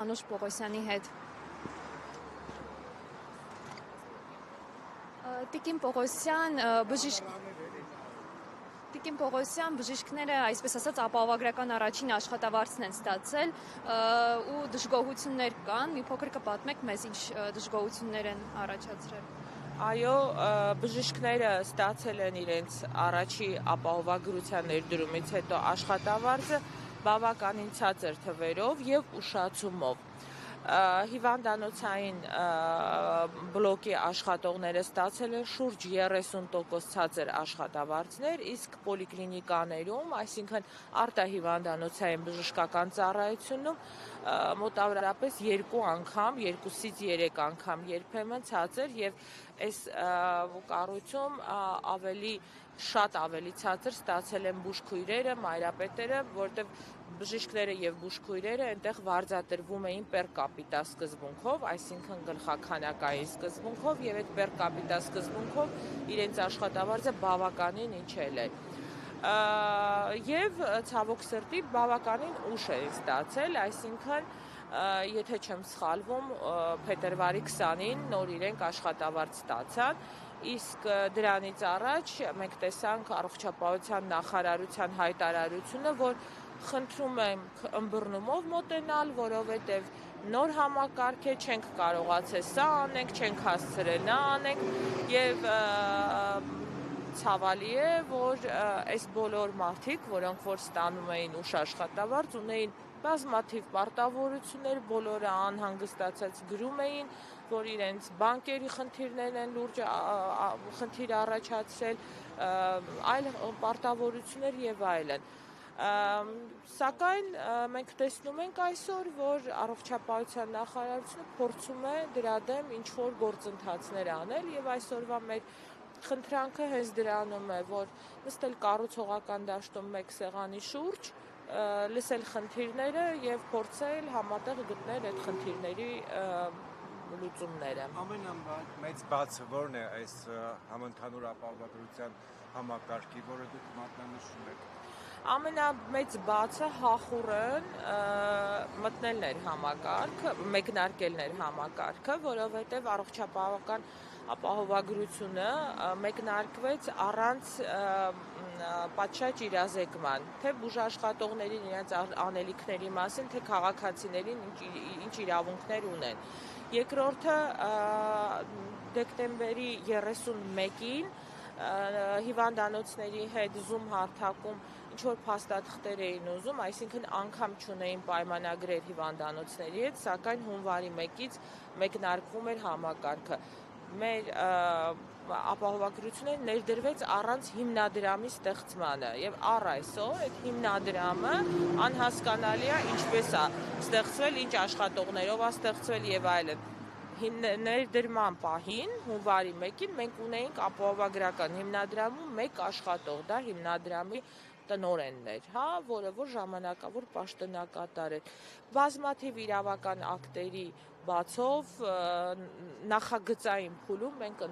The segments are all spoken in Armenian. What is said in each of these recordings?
Անուշ Պողոսյանի հետ։ Տիկին Պողոսյան բժիշկները, այսպես ասած, ապահովագրական առաջին աշխատավարձն են ստացել ու դժգոհություններ կան։ Մի փոքր կպատմեք մեզ ինչ դժգոհություններ են առաջացրել։ Այո, բժիշկները ստացել են իրենց առաջի ապահովագրության ներդրումից հետո աշխատավարձը բավականին ցածր թվերով եւ ուշացումով։ Հիվանդանոցային բլոկի աշխատողները ստացել են շուրջ 30% ցածր աշխատավարձներ, իսկ պոլիկլինիկաներում, այսինքն արտահիվանդանոցային բժշկական ծառայությունում մոտավորապես 2 անգամ, 2-ից 3 անգամ երբեմն ցածր եւ այս կառույցում շատ ավելի ցածր ստացել են բուժքույրերը, մայրապետերը, որտեղ բժիշկները եւ բուժքույրերը այնտեղ վարձատրվում էին per capita սկզբունքով, այսինքն գլխաքանակային սկզբունքով եւ այդ per capita սկզբունքով իրենց աշխատավարձը բավականին իջել է։ Եվ ցավոք սրտի բավականին ուշ է ստացել, այսինքն եթե չեմ սխալվում, փետրվարի 20-ին նոր իրենք աշխատավարձ ստացան, իսկ դրանից առաջ մենք տեսանք առողջապահության նախարարության հայտարարությունը, որ խնդրում ենք ըմբռնումով մոտենալ, որովհետև նոր համակարգ է, չենք կարողացել սա անենք, չենք հասցրել նա անենք եւ ցավալի է, որ այս բոլոր մարդիկ, որոնք որ ստանում էին ուշ աշխատավարձ, ունեին բազմաթիվ պարտավորություններ, բոլորը անհանգստացած գրում էին, որ իրենց բանկերի խնդիրներն են լուրջ խնդիր առաջացրել, այլ պարտավորություններ եւ այլն։ Սակայն մենք տեսնում ենք այսօր, որ առողջապահության նախարարությունը փորձում է դրա դեմ ինչ-որ գործընթացներ անել եւ այսօրվա մեր խնդրանքը հենց դրանում է, որ նստել կառուցողական դաշտում մեկ սեղանի շուրջ, լսել խնդիրները եւ փորձել համատեղ գտնել այդ խնդիրների լուծումները։ Ամենամեծ բացը ո՞րն է այս համընդհանուր ապահովագրության համակարգի, որը դուք մատնանշում եք։ Ամենամեծ բացը հախուռն մտնելն էր համակարգը, մեկնարկելն էր համակարգը, որովհետև առողջապահական ապահովագրությունը մեկնարկվեց առանց պատշաճ իրազեկման, թե բուժաշխատողներին իրենց անելիքների մասին, թե քաղաքացիներին ինչ իրավունքներ ունեն։ Երկրորդը դեկտեմբերի 31-ին հիվանդանոցների հետ Zoom հարթակում ինչ-որ փաստաթղթեր էին ուզում, այսինքն անգամ չունեին պայմանագրեր հիվանդանոցների հետ, սակայն հունվարի 1-ից մեկնարկվում էր համակարգը։ Մեր ապահովագրությունը ներդրվեց առանց հիմնադրամի ստեղծմանը եւ առ այսօր այդ հիմնադրամը անհասկանալի է ինչպես է ստեղծվել, ինչ աշխատողներով է ստեղծվել եւ այլն։ Ներդրման պահին, հունվարի 1-ին մենք ունեինք ապահովագրական հիմնադրամում 1 աշխատող, դա հիմնադրամի տնօրենն էր, որը որ ժամանակավոր պաշտոնակատար էր։ Բազմաթիվ իրավական ակտերի բացով նախագծային փուլում մենք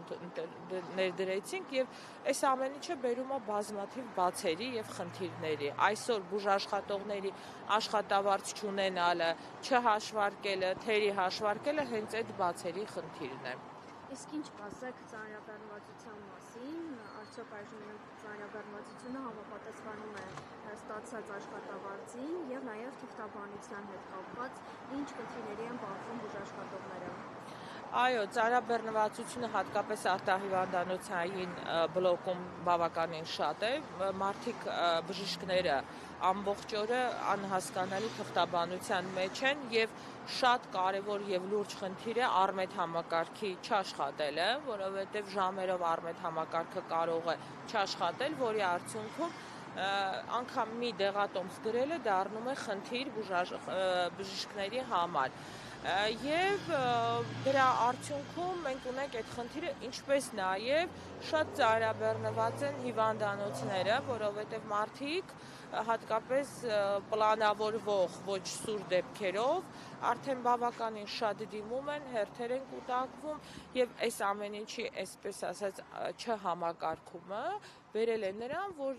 ներդրեցինք եւ այս ամեն ինչը բերում է բազմաթիվ բացերի եւ խնդիրների։ Այսօր բուժաշխատողների աշխատավարձ չունենալը, չհաշվարկելը, թերի հաշվարկելը հենց այդ բացերի խնդիրն է։ Իսկ ինչ կասեք ծանրաբեռնվածության մասին, արդյոք այժմ ծանրաբեռնվածությունը համապատասխանում է ստացած աշխատավարձին եւ նաեւ թղթաբանության հետ կապված ինչ խնդիրների են բախվում բուժաշխատողները։ Այո, ծանրաբեռնվածությունը հատկապես արտահիվանդանոցային բլոկում բավականին շատ է, մարդիկ բժիշկները ամբողջ օրը անհասկանալի թղթաբանության մեջ են եւ շատ կարեւոր եւ լուրջ խնդիր է Արմեդ համակարգի չաշխատելը, որովհետեւ ժամերով Արմեդ համակարգը կարող է չաշխատել, որի արդյունքում անգամ մի դեղատոմս գրելը դառնում է խնդիր բժիշկների համար։ Եվ դրա արդյունքում մենք ունենք այդ խնդիրը, ինչպես նաև շատ ծանրաբեռնված են հիվանդանոցները, որովհետև մարդիկ հատկապես պլանավորվող ոչ սուր դեպքերով արդեն բավականին շատ դիմում են, հերթեր են կուտակվում եւ այս ամեն ինչի այսպես ասած չհամակարգումը վերել է նրան, որ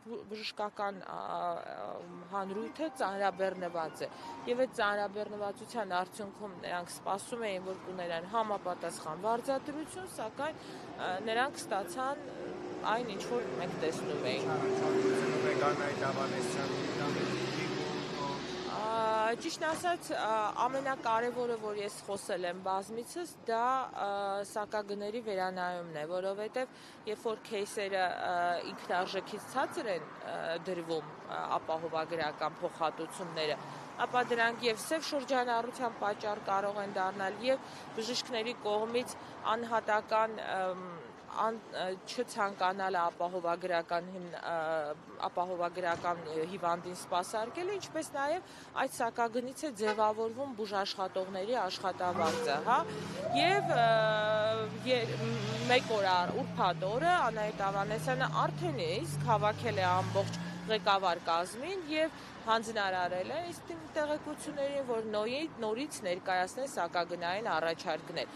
բժշկական հանրույթը ծանրաբեռնված է եւ այդ ծանրաբեռնվածության արդյունքում նրանք սպասում էին, որ կուներան համապատասխան վարձատրություն, սակայն նրանք ստացան այն, ինչ որ մենք տեսնում էինք։ Ճիշտ ասած, ամենակարևորը, որ ես խոսել եմ բազմիցս, դա սակագների վերանայումն է, որովհետև երբ որ քեյսերը ինքնարժեքից ցածր են դրվում ապահովագրական փոխհատուցումները, ապա դրանք եւ սև շրջանառության պատճառ կարող են դառնալ եւ բժիշկների կողմից անհատական չցանկանալ ապահովագրական հիվանդին սպասարկելը, ինչպես նաև այդ սակագնից է ձևավորվում բուժաշխատողների աշխատավարձը, եւ մեկ օր ուրբաթ օրը Անահիտ Ավանեսյանը արդեն իսկ հավաքել է ամբողջ ղեկավար կազմին եւ հանձնարարել է այս տեղեկություններին, որ նորից ներկայացնել սակագնային առաջարկներ։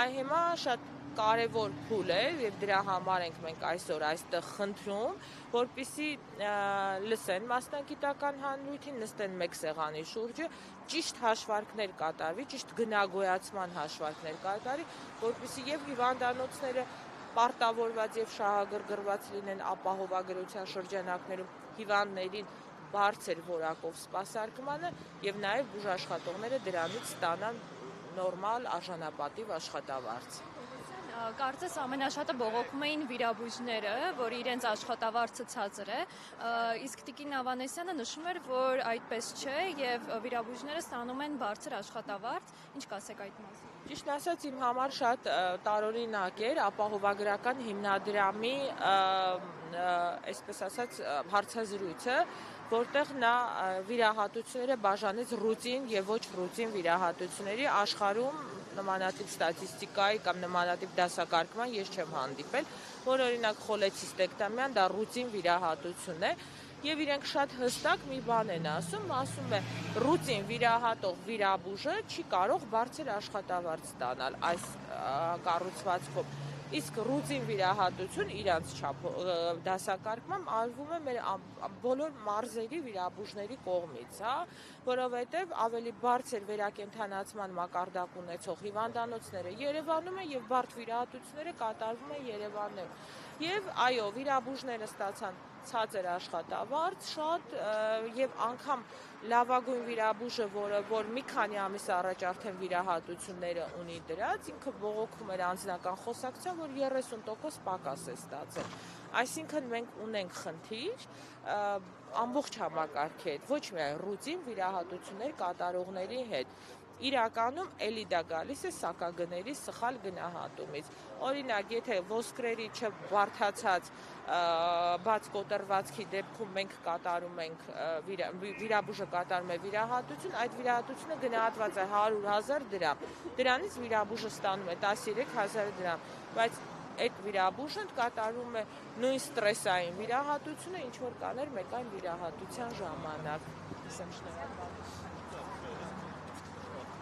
Այն հիմա շատ կարևոր փուլ է եւ դրա համար ենք մենք այսօր այստեղ խնդրում, որպեսզի լսեն մասնագիտական հանրույթին, նստեն մեկ սեղանի շուրջը, ճիշտ հաշվարկներ կատարվի, ճիշտ գնագոյացման հաշվարկներ կատարվի, որպեսզի եւ հիվանդանոցները պարտավորված եւ շահագրգռված լինեն ապահովագրության շրջանակներում հիվանդներին բարձր որակով սպասարկմանը եւ նաեւ բուժաշխատողները դրանից ստանան նորմալ արժանապատիվ աշխատավարձ։ Կարծես ամենաշատը բողոքում էին վիրաբույժները, որ իրենց աշխատավարձը ցածր է, իսկ Տիկին Ավանեսյանը նշում էր, որ այդպես չէ եւ վիրաբույժները ստանում են բարձր աշխատավարձ, ինչ կասեք այդ մասին։ Ճիշտ ասած, իմ համար շատ տարօրինակ էր ապահովագրական հիմնադրամի, այսպես ասած, հարցազրույցը, որտեղ նա վիրահատությունները բաժանեց ռուտին եւ ոչ ռուտին վիրահատությունների աշխարհում նմանատիպ ստատիստիկայի կամ նմանատիպ դասակարգման ես չեմ հանդիպել, որ օրինակ խոլեցիստեկտոմիան դա ռուտին վիրահատություն է եւ իրենք շատ հստակ մի բան են ասում է ռուտին վիրահատող վիրաբուժը չի կարող բարձր աշխատավարձ ստանալ այս կառուցվածքով։ Իսկ ռուտին վիրահատություն իրանց դասակարգման արվում է մեր բոլոր մարզերի վիրաբուժների կողմից, որովհետև ավելի բարձր վերակենդանացման մակարդակ ունեցող հիվանդանոցները Երևանում են եւ բարդ վիրահատությունները կատարվում են Երևանում։ Եվ այո, վիրաբուժները ստացան ցածր աշխատավարձ շատ եւ անգամ լավագույն վիրաբուժը, որ մի քանի ամիս առաջ արդեն վիրահատությունները ունի դրած, ինքը բողոքում էր անձնական խոսակցությամբ, որ 30% պակաս է ստացել։ Այսինքն մենք ունենք խնդիր ամբողջ համակարգի հետ, ոչ միայն ռուտին վիրահատություններ կատարողների հետ։ Իրականում էլի դա գալիս է սակագների սխալ գնահատումից։ Օրինակ, եթե ոսկրերի չբարդացած բաց կոտրվածքի դեպքում մենք կատարում ենք վիրաբուժը կատարում է վիրահատություն, այդ վիրահատությունը գնահատված է 100,000 դրամ։ Դրանից վիրաբուժը ստանում է 13,000 դրամ, բայց այդ վիրաբուժը կատարում է նույն ստրեսային վիրահատությունը, ինչ որ կաներ մեկ այն վիրահատության ժամանակ։ Շնորհակալ եմ։